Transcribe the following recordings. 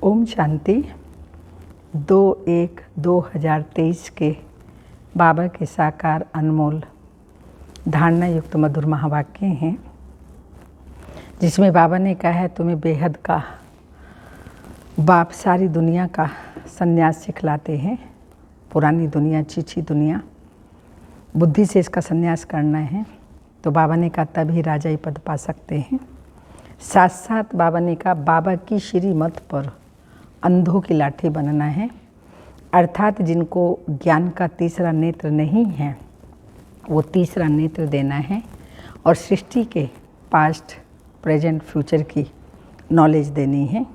ओम शांति। 2/1/2023 के बाबा के साकार अनमोल धारणा युक्त मधुर महावाक्य हैं, जिसमें बाबा ने कहा है तुम्हें बेहद का बाप सारी दुनिया का संन्यास सिखलाते हैं। पुरानी दुनिया, चीची दुनिया, बुद्धि से इसका संन्यास करना है। तो बाबा ने कहा तभी राजाई पद पा सकते हैं। साथ साथ बाबा ने कहा बाबा की श्रीमत पर अंधों की लाठी बनना है, अर्थात जिनको ज्ञान का तीसरा नेत्र नहीं है वो तीसरा नेत्र देना है और सृष्टि के पास्ट, प्रेजेंट, फ्यूचर की नॉलेज देनी है।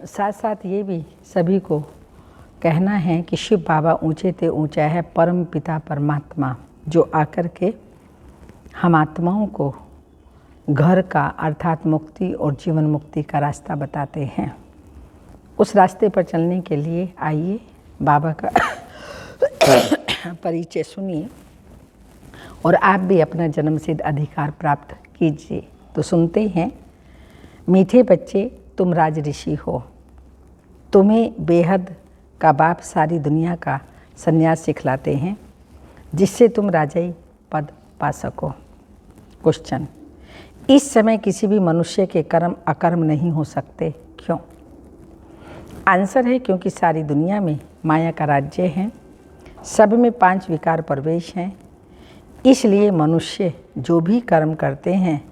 साथ साथ ये भी सभी को कहना है कि शिव बाबा ऊंचे ते ऊंचा है, परम पिता परमात्मा जो आकर के हम आत्माओं को घर का अर्थात मुक्ति और जीवन मुक्ति का रास्ता बताते हैं। उस रास्ते पर चलने के लिए आइए बाबा का परिचय सुनिए और आप भी अपना जन्मसिद्ध अधिकार प्राप्त कीजिए। तो सुनते हैं। मीठे बच्चे, तुम राज ऋषि हो, तुम्हें बेहद का बाप सारी दुनिया का संन्यास सिखलाते हैं जिससे तुम राजाई पद पा सको। क्वेश्चन, इस समय किसी भी मनुष्य के कर्म अकर्म नहीं हो सकते, क्यों? आंसर है क्योंकि सारी दुनिया में माया का राज्य है, सब में 5 विकार प्रवेश हैं, इसलिए मनुष्य जो भी कर्म करते हैं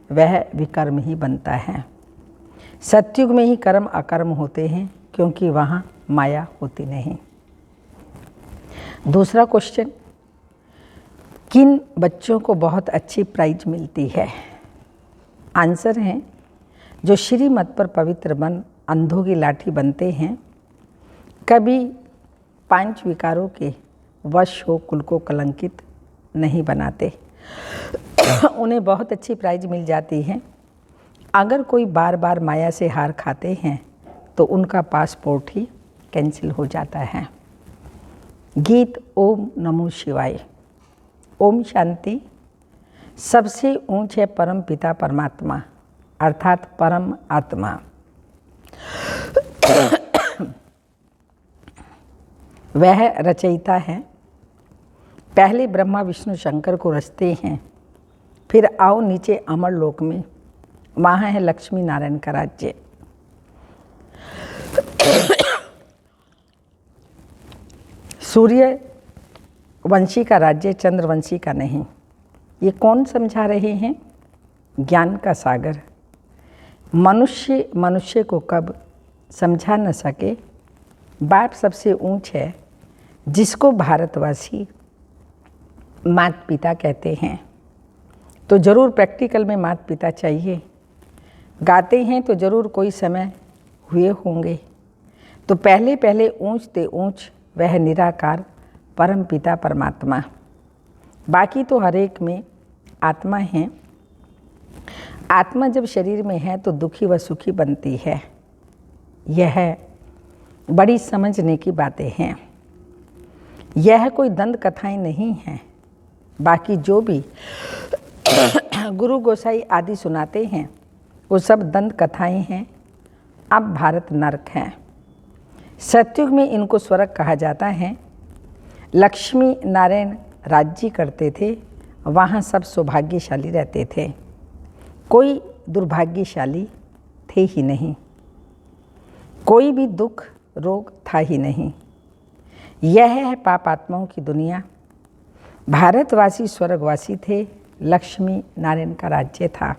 वह विकर्म ही बनता है। सतयुग में ही कर्म अकर्म होते हैं क्योंकि वहाँ माया होती नहीं। दूसरा क्वेश्चन, किन बच्चों को बहुत अच्छी प्राइज मिलती है? आंसर है जो श्रीमत पर पवित्र बन अंधों की लाठी बनते हैं, कभी 5 विकारों के वश हो कुल को कलंकित नहीं बनाते। उन्हें बहुत अच्छी प्राइज मिल जाती है। अगर कोई बार बार माया से हार खाते हैं तो उनका पासपोर्ट ही कैंसिल हो जाता है। गीत ओम नमो शिवाय। ओम शांति। सबसे ऊंच है परम पिता परमात्मा अर्थात परम आत्मा। वह रचयिता है। पहले ब्रह्मा विष्णु शंकर को रचते हैं, फिर आओ नीचे अमर लोक में, वहाँ है लक्ष्मी नारायण का राज्य। सूर्य वंशी का राज्य चंद्रवंशी का नहीं। ये कौन समझा रहे हैं? ज्ञान का सागर। मनुष्य को कब समझा न सके। बाप सबसे ऊंच है जिसको भारतवासी माता पिता कहते हैं। तो ज़रूर प्रैक्टिकल में माता पिता चाहिए। गाते हैं तो ज़रूर कोई समय हुए होंगे। तो पहले ऊंच ते ऊंच वह निराकार परम पिता परमात्मा। बाकी तो हर एक में आत्मा है। आत्मा जब शरीर में है तो दुखी व सुखी बनती है। यह बड़ी समझने की बातें हैं। यह कोई दंत कथाएं नहीं हैं। बाकी जो भी गुरु गोसाई आदि सुनाते हैं वो सब दंत कथाएं हैं। अब भारत नरक है। सतयुग में इनको स्वर्ग कहा जाता है। लक्ष्मी नारायण राज्य करते थे, वहाँ सब सौभाग्यशाली रहते थे, कोई दुर्भाग्यशाली थे ही नहीं, कोई भी दुख रोग था ही नहीं। यह है पाप आत्माओं की दुनिया। भारतवासी स्वर्गवासी थे, लक्ष्मी नारायण का राज्य था।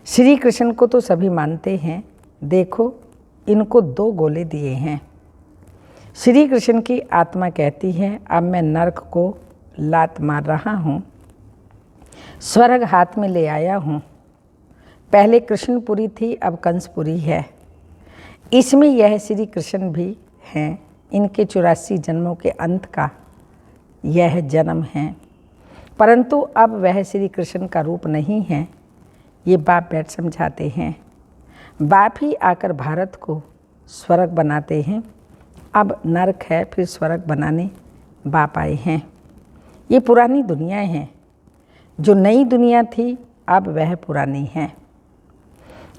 श्री कृष्ण को तो सभी मानते हैं। देखो इनको 2 गोले दिए हैं। श्री कृष्ण की आत्मा कहती है अब मैं नरक को लात मार रहा हूँ, स्वर्ग हाथ में ले आया हूँ। पहले कृष्णपुरी थी, अब कंसपुरी है। इसमें यह श्री कृष्ण भी हैं। इनके 84 जन्मों के अंत का यह जन्म है, परंतु अब वह श्री कृष्ण का रूप नहीं है। ये बाप बैठ समझाते हैं। बाप ही आकर भारत को स्वर्ग बनाते हैं। अब नरक है, फिर स्वर्ग बनाने बाप आए हैं। ये पुरानी दुनिया है। जो नई दुनिया थी अब वह पुरानी है।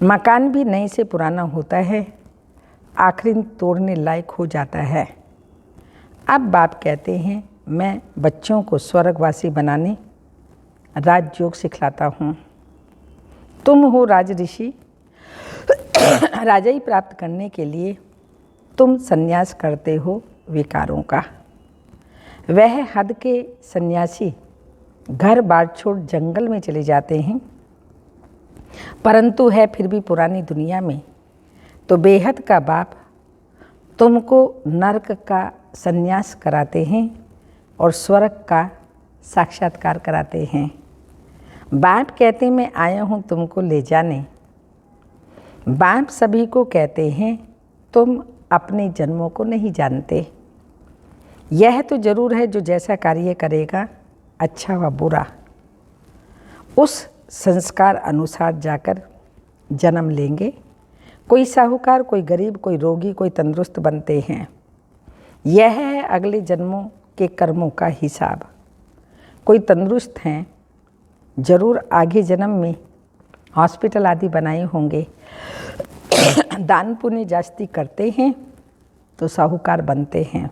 मकान भी नए से पुराना होता है, आखिर तोड़ने लायक हो जाता है। अब बाप कहते हैं, मैं बच्चों को स्वर्गवासी बनाने राजयोग सिखलाता हूँ। तुम हो राज ऋषि, राजाई प्राप्त करने के लिए तुम संन्यास करते हो विकारों का। वह हद के सन्यासी घर बार छोड़ जंगल में चले जाते हैं, परंतु है फिर भी पुरानी दुनिया में। तो बेहद का बाप तुमको नरक का संन्यास कराते हैं और स्वर्ग का साक्षात्कार कराते हैं। बाप कहते मैं आया हूँ तुमको ले जाने। बाप सभी को कहते हैं तुम अपने जन्मों को नहीं जानते। यह तो जरूर है जो जैसा कार्य करेगा, अच्छा व बुरा, उस संस्कार अनुसार जाकर जन्म लेंगे। कोई साहूकार, कोई गरीब, कोई रोगी, कोई तंदुरुस्त बनते हैं। यह है अगले जन्मों के कर्मों का हिसाब। कोई तंदुरुस्त हैं, जरूर आगे जन्म में हॉस्पिटल आदि बनाए होंगे। दान पुण्य जास्ती करते हैं तो साहूकार बनते हैं।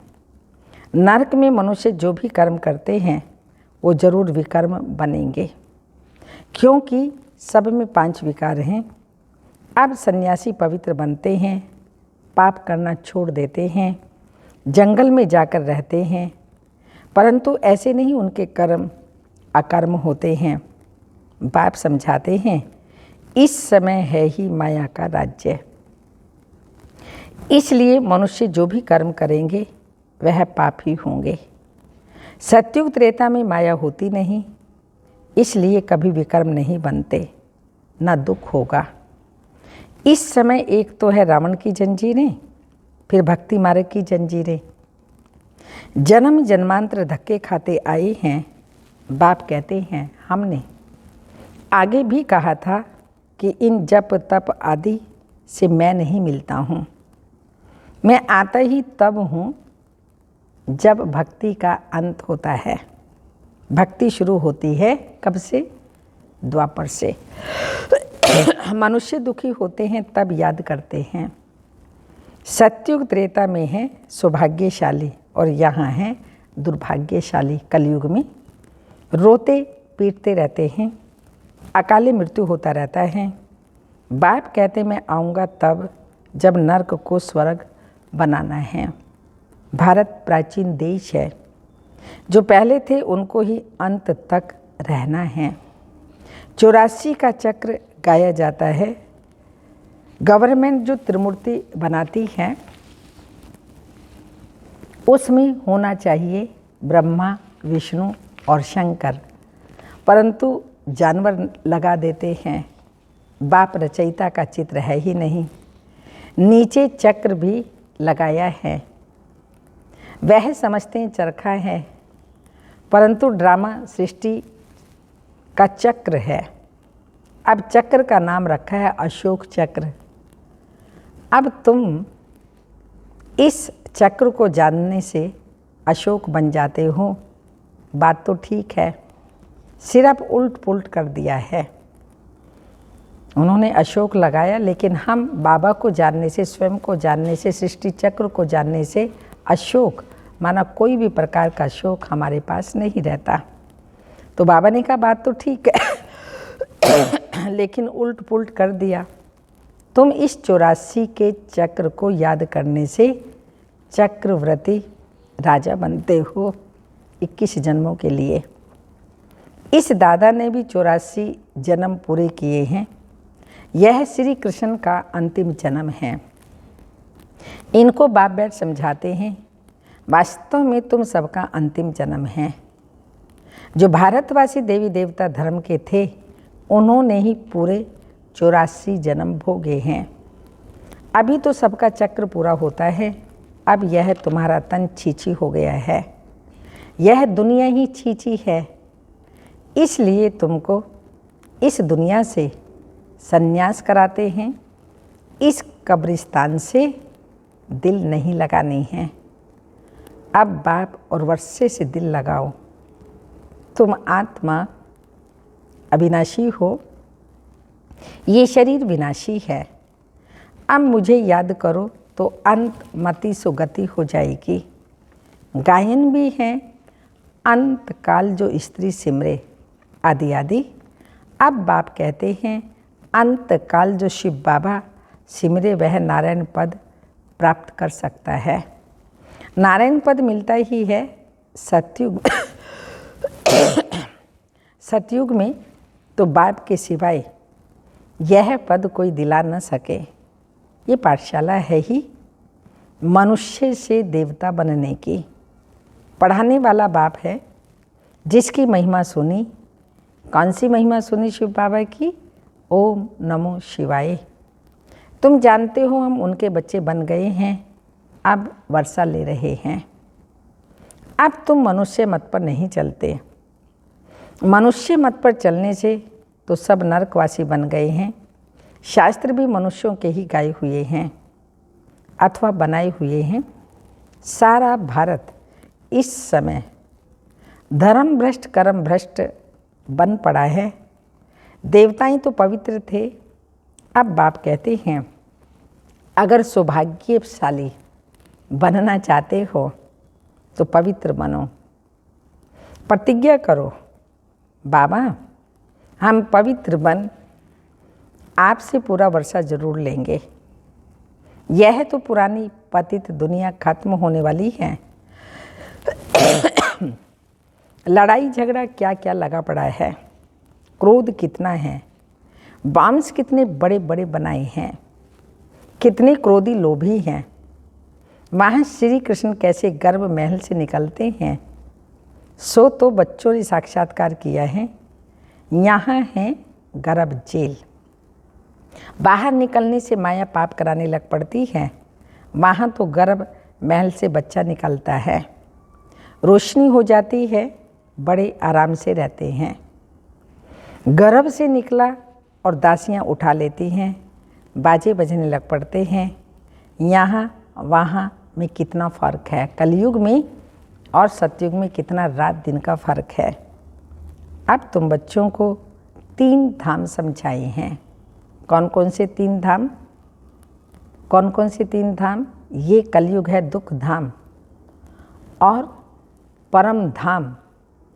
नरक में मनुष्य जो भी कर्म करते हैं वो जरूर विकर्म बनेंगे, क्योंकि सब में 5 विकार हैं। अब सन्यासी पवित्र बनते हैं, पाप करना छोड़ देते हैं, जंगल में जाकर रहते हैं, परंतु ऐसे नहीं, उनके कर्म अकर्म होते हैं। बाप समझाते हैं इस समय है ही माया का राज्य, इसलिए मनुष्य जो भी कर्म करेंगे वह पापी होंगे। सत्युग त्रेता में माया होती नहीं, इसलिए कभी विकर्म नहीं बनते, न दुख होगा। इस समय एक तो है रावण की जंजीरें, फिर भक्ति मार्ग की जंजीरें। जन्म जन्मांतर धक्के खाते आए हैं। बाप कहते हैं हमने आगे भी कहा था कि इन जप तप आदि से मैं नहीं मिलता हूँ। मैं आता ही तब हूँ जब भक्ति का अंत होता है। भक्ति शुरू होती है कब से? द्वापर से। मनुष्य दुखी होते हैं तब याद करते हैं। सत्युग त्रेता में है सौभाग्यशाली और यहाँ है दुर्भाग्यशाली। कलयुग में रोते पीटते रहते हैं, अकाले मृत्यु होता रहता है। बाप कहते मैं आऊँगा तब जब नरक को स्वर्ग बनाना है। भारत प्राचीन देश है, जो पहले थे उनको ही अंत तक रहना है। 84 का चक्र गाया जाता है। गवर्नमेंट जो त्रिमूर्ति बनाती है उसमें होना चाहिए ब्रह्मा, विष्णु और शंकर, परंतु जानवर लगा देते हैं। बाप रचयिता का चित्र है ही नहीं। नीचे चक्र भी लगाया है, वह समझते हैं चरखा है, परंतु ड्रामा सृष्टि का चक्र है। अब चक्र का नाम रखा है अशोक चक्र। अब तुम इस चक्र को जानने से अशोक बन जाते हो। बात तो ठीक है, सिर्फ उल्ट पुल्ट कर दिया है। उन्होंने अशोक लगाया, लेकिन हम बाबा को जानने से, स्वयं को जानने से, सृष्टि चक्र को जानने से अशोक माना कोई भी प्रकार का शोक हमारे पास नहीं रहता। तो बाबा ने कहा बात तो ठीक है, लेकिन उल्ट पुल्ट कर दिया। तुम इस 84 के चक्र को याद करने से चक्रवर्ती राजा बनते हो 21 जन्मों के लिए। इस दादा ने भी 84 जन्म पूरे किए हैं। यह श्री कृष्ण का अंतिम जन्म है। इनको बाप बैठ समझाते हैं वास्तव में तुम सबका अंतिम जन्म है। जो भारतवासी देवी देवता धर्म के थे उन्होंने ही पूरे 84 जन्म भोगे हैं। अभी तो सबका चक्र पूरा होता है। अब यह तुम्हारा तन छीछी हो गया है, यह दुनिया ही छीछी है, इसलिए तुमको इस दुनिया से संन्यास कराते हैं। इस कब्रिस्तान से दिल नहीं लगानी है। अब बाप और वर्षे से दिल लगाओ। तुम आत्मा अविनाशी हो, ये शरीर विनाशी है। अब मुझे याद करो तो अंत मति सुगति हो जाएगी। गायन भी है, अंत काल जो स्त्री सिमरे आदि आदि। अब बाप कहते हैं अंत काल जो शिव बाबा सिमरे वह नारायण पद प्राप्त कर सकता है। नारायण पद मिलता ही है सतयुग सतयुग में तो बाप के सिवाय यह पद कोई दिला न सके। ये पाठशाला है ही मनुष्य से देवता बनने की। पढ़ाने वाला बाप है जिसकी महिमा सुनी। कौन सी महिमा सुनी शिव बाबा की? ओम नमो शिवाय। तुम जानते हो हम उनके बच्चे बन गए हैं, अब वर्षा ले रहे हैं। अब तुम मनुष्य मत पर नहीं चलते। मनुष्य मत पर चलने से तो सब नरकवासी बन गए हैं। शास्त्र भी मनुष्यों के ही गाए हुए हैं अथवा बनाए हुए हैं। सारा भारत इस समय धर्म भ्रष्ट कर्म भ्रष्ट बन पड़ा है। देवताएं तो पवित्र थे। अब बाप कहते हैं अगर सौभाग्यशाली बनना चाहते हो तो पवित्र बनो। प्रतिज्ञा करो बाबा हम पवित्र बन आपसे पूरा वर्षा जरूर लेंगे। यह तो पुरानी पतित दुनिया खत्म होने वाली है। लड़ाई झगड़ा क्या क्या लगा पड़ा है। क्रोध कितना है। बांस कितने बड़े बड़े बनाए हैं। कितने क्रोधी लोभी हैं। वहाँ श्री कृष्ण कैसे गर्भ महल से निकलते हैं सो तो बच्चों ने साक्षात्कार किया है। यहाँ है गर्भ जेल। बाहर निकलने से माया पाप कराने लग पड़ती है। वहाँ तो गर्भ महल से बच्चा निकलता है। रोशनी हो जाती है, बड़े आराम से रहते हैं। गर्भ से निकला और दासियाँ उठा लेती हैं, बाजे बजने लग पड़ते हैं। यहाँ वहाँ में कितना फ़र्क है। कलयुग में और सतयुग में कितना रात दिन का फ़र्क है। अब तुम बच्चों को 3 धाम समझाए हैं। कौन कौन से 3 धाम? कौन कौन से 3 धाम? ये कलयुग है दुख धाम और परम धाम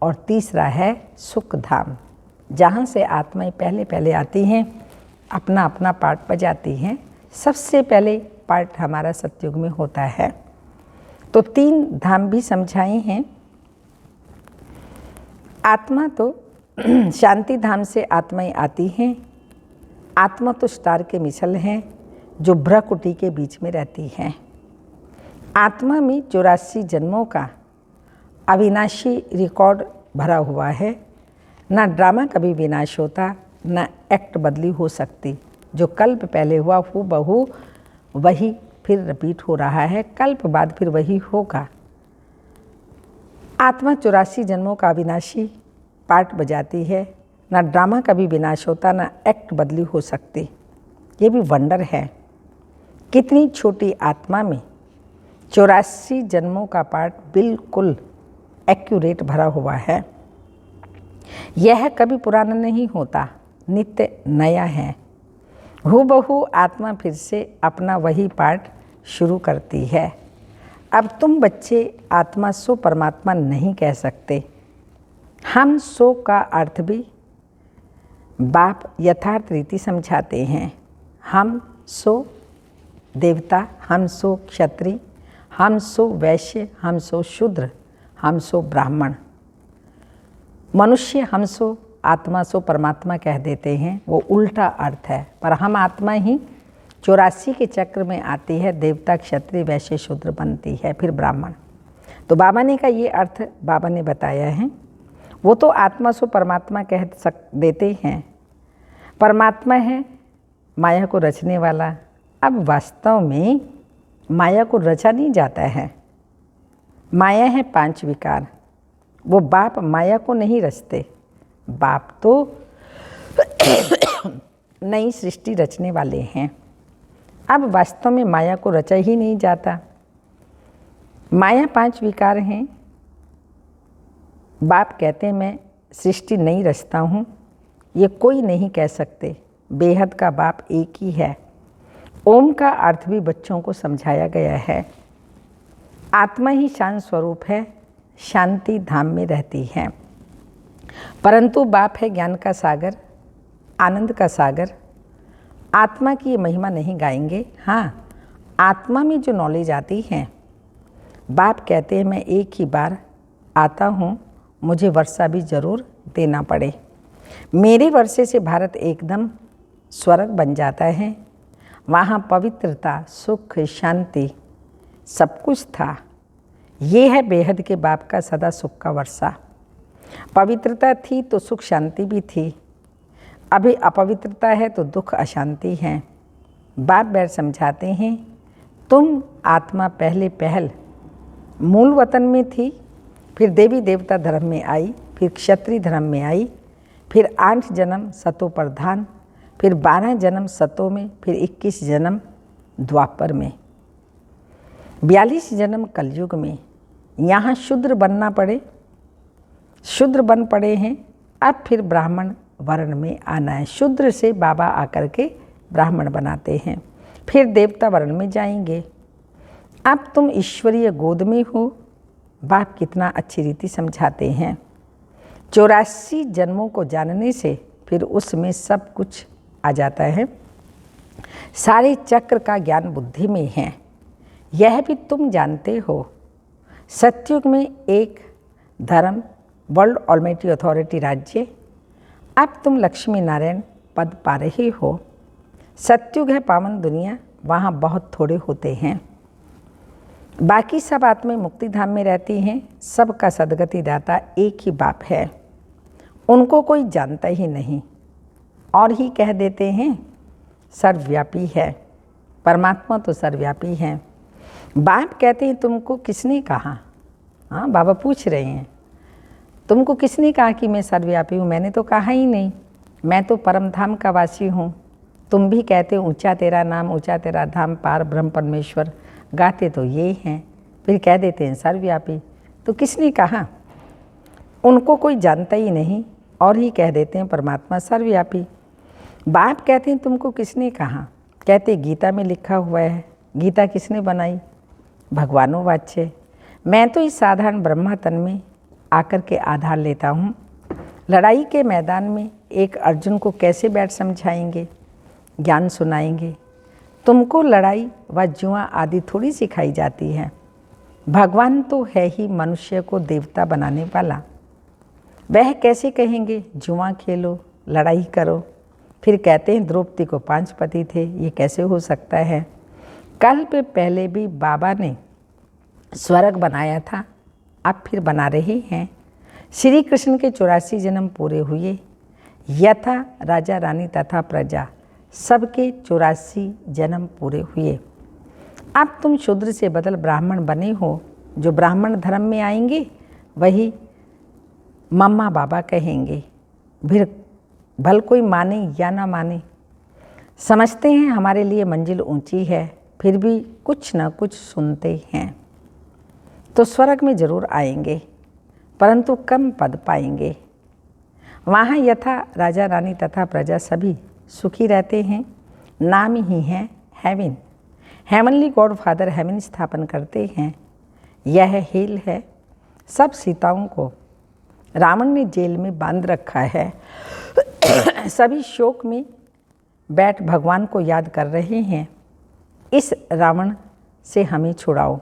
और तीसरा है सुख धाम, जहाँ से आत्माएं पहले पहले आती हैं, अपना अपना पार्ट बजाती हैं। सबसे पहले पार्ट हमारा सतयुग में होता है। तो 3 धाम भी समझाए हैं। आत्मा तो शांति धाम से आत्माएं आती हैं। आत्मा तो स्टार के मिसल हैं जो भ्रकुटी के बीच में रहती हैं। आत्मा में 84 जन्मों का अविनाशी रिकॉर्ड भरा हुआ है। ना ड्रामा कभी विनाश होता, ना एक्ट बदली हो सकती। जो कल्प पहले हुआ हूबहू वही फिर रिपीट हो रहा है। कल्प बाद फिर वही होगा। आत्मा 84 जन्मों का अविनाशी पार्ट बजाती है। ना ड्रामा कभी विनाश होता, ना एक्ट बदली हो सकती। ये भी वंडर है। कितनी छोटी आत्मा में 84 जन्मों का पार्ट बिल्कुल एक्यूरेट भरा हुआ है। यह कभी पुराना नहीं होता, नित्य नया है। हूबहू आत्मा फिर से अपना वही पार्ट शुरू करती है। अब तुम बच्चे आत्मा सो परमात्मा नहीं कह सकते। हम सो का अर्थ भी बाप यथार्थ रीति समझाते हैं। हम सो देवता, हम सो क्षत्रिय, हम सो वैश्य, हम सो शूद्र, हम सो ब्राह्मण। मनुष्य हम सो आत्मा सो परमात्मा कह देते हैं, वो उल्टा अर्थ है। पर हम आत्मा ही 84 के चक्र में आती है, देवता क्षत्रिय वैश्य शूद्र बनती है, फिर ब्राह्मण। तो बाबा ने का ये अर्थ बाबा ने बताया है। वो तो आत्मा सो परमात्मा कह देते हैं। परमात्मा है माया को रचने वाला। अब वास्तव में माया को रचा नहीं जाता है। माया है 5 विकार। वो बाप माया को नहीं रचते। बाप तो नई सृष्टि रचने वाले हैं। अब वास्तव में माया को रचा ही नहीं जाता। माया 5 विकार हैं। बाप कहते हैं मैं सृष्टि नहीं रचता हूँ, ये कोई नहीं कह सकते। बेहद का बाप एक ही है। ओम का अर्थ भी बच्चों को समझाया गया है। आत्मा ही शांत स्वरूप है, शांति धाम में रहती है। परंतु बाप है ज्ञान का सागर, आनंद का सागर। आत्मा की ये महिमा नहीं गाएंगे। हाँ, आत्मा में जो नॉलेज आती है, बाप कहते हैं मैं एक ही बार आता हूँ, मुझे वर्षा भी ज़रूर देना पड़े। मेरे वर्षे से भारत एकदम स्वर्ग बन जाता है। वहाँ पवित्रता, सुख, शांति सब कुछ था। ये है बेहद के बाप का सदा सुख का वर्षा। पवित्रता थी तो सुख शांति भी थी। अभी अपवित्रता है तो दुख अशांति है। बाप बैठ समझाते हैं, तुम आत्मा पहल मूल वतन में थी, फिर देवी देवता धर्म में आई, फिर क्षत्रिय धर्म में आई, फिर 8 जन्म सतो प्रधान, फिर 12 जन्म सतों में, फिर 21 जन्म द्वापर में, 42 जन्म कलयुग में। यहाँ शूद्र बनना पड़े, शूद्र बन पड़े हैं। अब फिर ब्राह्मण वर्ण में आना है। शूद्र से बाबा आकर के ब्राह्मण बनाते हैं, फिर देवता वर्ण में जाएंगे। अब तुम ईश्वरीय गोद में हो। बाप कितना अच्छी रीति समझाते हैं। 84 जन्मों को जानने से फिर उसमें सब कुछ आ जाता है। सारे चक्र का ज्ञान बुद्धि में है, यह भी तुम जानते हो। सतयुग में एक धर्म, वर्ल्ड ऑलमाइटी अथॉरिटी राज्य। अब तुम लक्ष्मी नारायण पद पा रहे हो। सतयुग है पावन दुनिया, वहाँ बहुत थोड़े होते हैं। बाकी सब आत्माएं मुक्ति धाम में रहती हैं। सबका सदगति दाता एक ही बाप है, उनको कोई जानता ही नहीं और ही कह देते हैं सर्वव्यापी है। परमात्मा तो सर्वव्यापी है। बाप कहते हैं तुमको किसने कहा? हाँ, बाबा पूछ रहे हैं, तुमको किसने कहा कि मैं सर्वव्यापी हूँ? मैंने तो कहा ही नहीं, मैं तो परम धाम का वासी हूँ। तुम भी कहते हो ऊंचा तेरा नाम, ऊंचा तेरा धाम, पार ब्रह्म परमेश्वर, गाते तो ये हैं, फिर कह देते हैं सर्वव्यापी। तो किसने कहा? उनको कोई जानता ही नहीं और ही कह देते हैं परमात्मा सर्वव्यापी। बाप कहते हैं तुमको किसने कहा? कहते गीता में लिखा हुआ है। गीता किसने बनाई? भगवानों वाच्य। मैं तो इस साधारण ब्रह्मा तन में आकर के आधार लेता हूँ। लड़ाई के मैदान में एक अर्जुन को कैसे बैठ समझाएंगे, ज्ञान सुनाएंगे? तुमको लड़ाई व जुआ आदि थोड़ी सिखाई जाती है। भगवान तो है ही मनुष्य को देवता बनाने वाला। वह कैसे कहेंगे जुआ खेलो, लड़ाई करो? फिर कहते हैं द्रौपदी को 5 पति थे, ये कैसे हो सकता है? कल पे पहले भी बाबा ने स्वर्ग बनाया था, अब फिर बना रहे हैं। श्री कृष्ण के 84 जन्म पूरे हुए। यथा राजा रानी तथा प्रजा, सबके 84 जन्म पूरे हुए। अब तुम शूद्र से बदल ब्राह्मण बने हो। जो ब्राह्मण धर्म में आएंगे वही मम्मा बाबा कहेंगे। फिर भल कोई माने या ना माने, समझते हैं हमारे लिए मंजिल ऊंची है, फिर भी कुछ ना कुछ सुनते हैं। तो स्वर्ग में जरूर आएंगे, परंतु कम पद पाएंगे। वहाँ यथा राजा रानी तथा प्रजा सभी सुखी रहते हैं। नाम ही है heaven. Heavenly God father heaven स्थापन करते हैं। यह हेल है। सब सीताओं को रावण ने जेल में बांध रखा है। सभी शोक में बैठ भगवान को याद कर रहे हैं। इस रावण से हमें छुड़ाओ।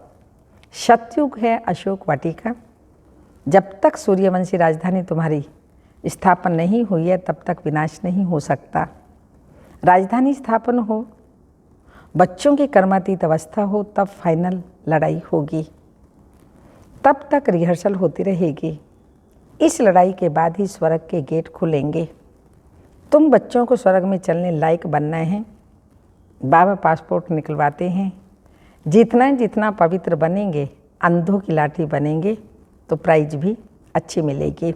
सतयुग है अशोक वाटिका। जब तक सूर्यवंशी राजधानी तुम्हारी स्थापन नहीं हुई है तब तक विनाश नहीं हो सकता। राजधानी स्थापन हो, बच्चों की कर्मातीत अवस्था हो, तब फाइनल लड़ाई होगी। तब तक रिहर्सल होती रहेगी। इस लड़ाई के बाद ही स्वर्ग के गेट खुलेंगे। तुम बच्चों को स्वर्ग में चलने लायक बनना है। बाबा पासपोर्ट निकलवाते हैं। जितना जितना पवित्र बनेंगे, अंधों की लाठी बनेंगे, तो प्राइज भी अच्छी मिलेगी।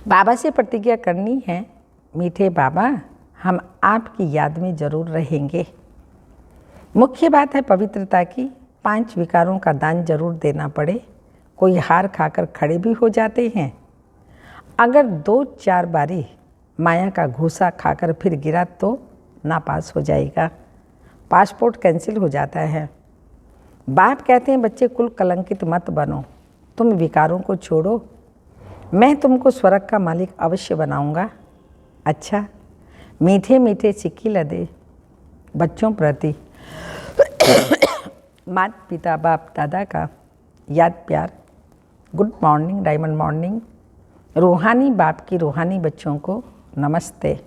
बाबा से प्रतिज्ञा करनी है, मीठे बाबा हम आपकी याद में जरूर रहेंगे। मुख्य बात है पवित्रता की। 5 विकारों का दान जरूर देना पड़े। कोई हार खाकर खड़े भी हो जाते हैं। अगर 2-4 बारी माया का घूसा खाकर फिर गिरा तो नापास हो जाएगा, पासपोर्ट कैंसिल हो जाता है। बाप कहते हैं बच्चे कुल कलंकित मत बनो, तुम विकारों को छोड़ो, मैं तुमको स्वर्ग का मालिक अवश्य बनाऊंगा। अच्छा, मीठे मीठे सिक्की लदे बच्चों प्रति माता पिता बाप दादा का याद प्यार। Good morning, diamond morning. रूहानी बाप की रूहानी बच्चों को नमस्ते।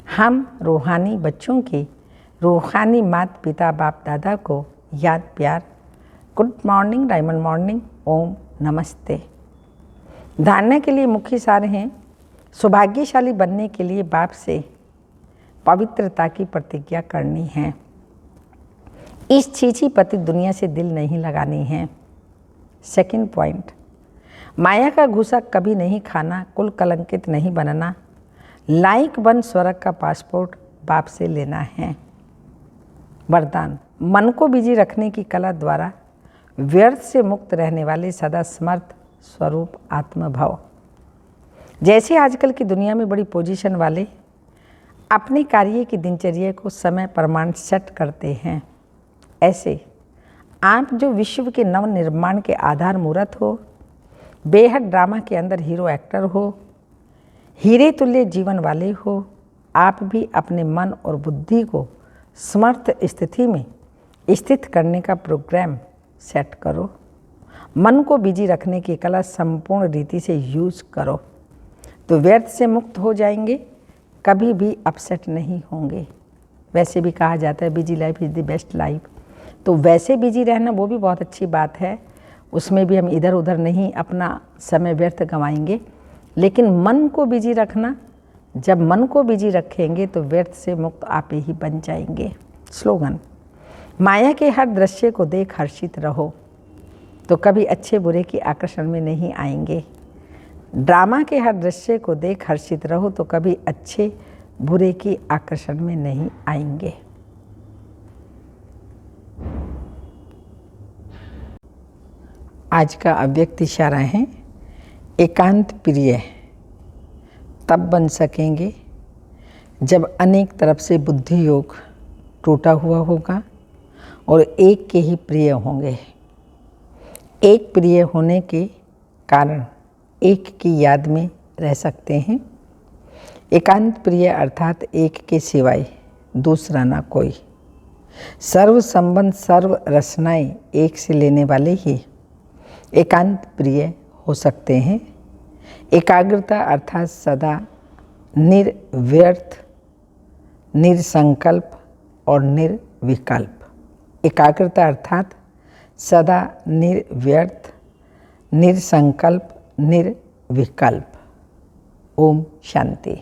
हम रूहानी बच्चों की रूहानी माता पिता बाप दादा को याद प्यार। Good morning, diamond morning. ओम नमस्ते। धारणा के लिए मुख्य सार हैं, सौभाग्यशाली बनने के लिए बाप से पवित्रता की प्रतिज्ञा करनी है। इस छीछी पति दुनिया से दिल नहीं लगानी है। सेकंड पॉइंट, माया का घूसा कभी नहीं खाना, कुल कलंकित नहीं बनना, लाइक बन स्वर्ग का पासपोर्ट बाप से लेना है। वरदान, मन को बिजी रखने की कला द्वारा व्यर्थ से मुक्त रहने वाले सदा समर्थ स्वरूप आत्मभाव। जैसे आजकल की दुनिया में बड़ी पोजीशन वाले अपने कार्य की दिनचर्या को समय प्रमाण सेट करते हैं, ऐसे आप जो विश्व के नव निर्माण के आधार मूर्त हो, बेहद ड्रामा के अंदर हीरो एक्टर हो, हीरे तुल्य जीवन वाले हो, आप भी अपने मन और बुद्धि को समर्थ स्थिति में स्थित करने का प्रोग्राम सेट करो। मन को बिजी रखने की कला संपूर्ण रीति से यूज करो तो व्यर्थ से मुक्त हो जाएंगे, कभी भी अपसेट नहीं होंगे। वैसे भी कहा जाता है busy life is the best life, तो वैसे बिजी रहना वो भी बहुत अच्छी बात है, उसमें भी हम इधर उधर नहीं अपना समय व्यर्थ गंवाएंगे। लेकिन मन को बिजी रखना, जब मन को बिजी रखेंगे तो व्यर्थ से मुक्त आप ही बन जाएंगे। स्लोगन, माया के हर दृश्य को देख हर्षित रहो तो कभी अच्छे बुरे की आकर्षण में नहीं आएंगे। ड्रामा के हर दृश्य को देख हर्षित रहो तो कभी अच्छे बुरे की आकर्षण में नहीं आएंगे। आज का अव्यक्त इशारा है, एकांत प्रिय तब बन सकेंगे जब अनेक तरफ से बुद्धि योग टूटा हुआ होगा और एक के ही प्रिय होंगे। एक प्रिय होने के कारण एक की याद में रह सकते हैं। एकांत प्रिय अर्थात एक के सिवाय दूसरा ना कोई। सर्व संबंध सर्व रचनाएं एक से लेने वाले ही एकांत प्रिय हो सकते हैं। एकाग्रता अर्थात सदा निर्व्यर्थ, निरसंकल्प और निर्विकल्प। एकाग्रता अर्थात सदा निर्व्यर्थ, निरसंकल्प, निर्विकल्प। ओम शांति।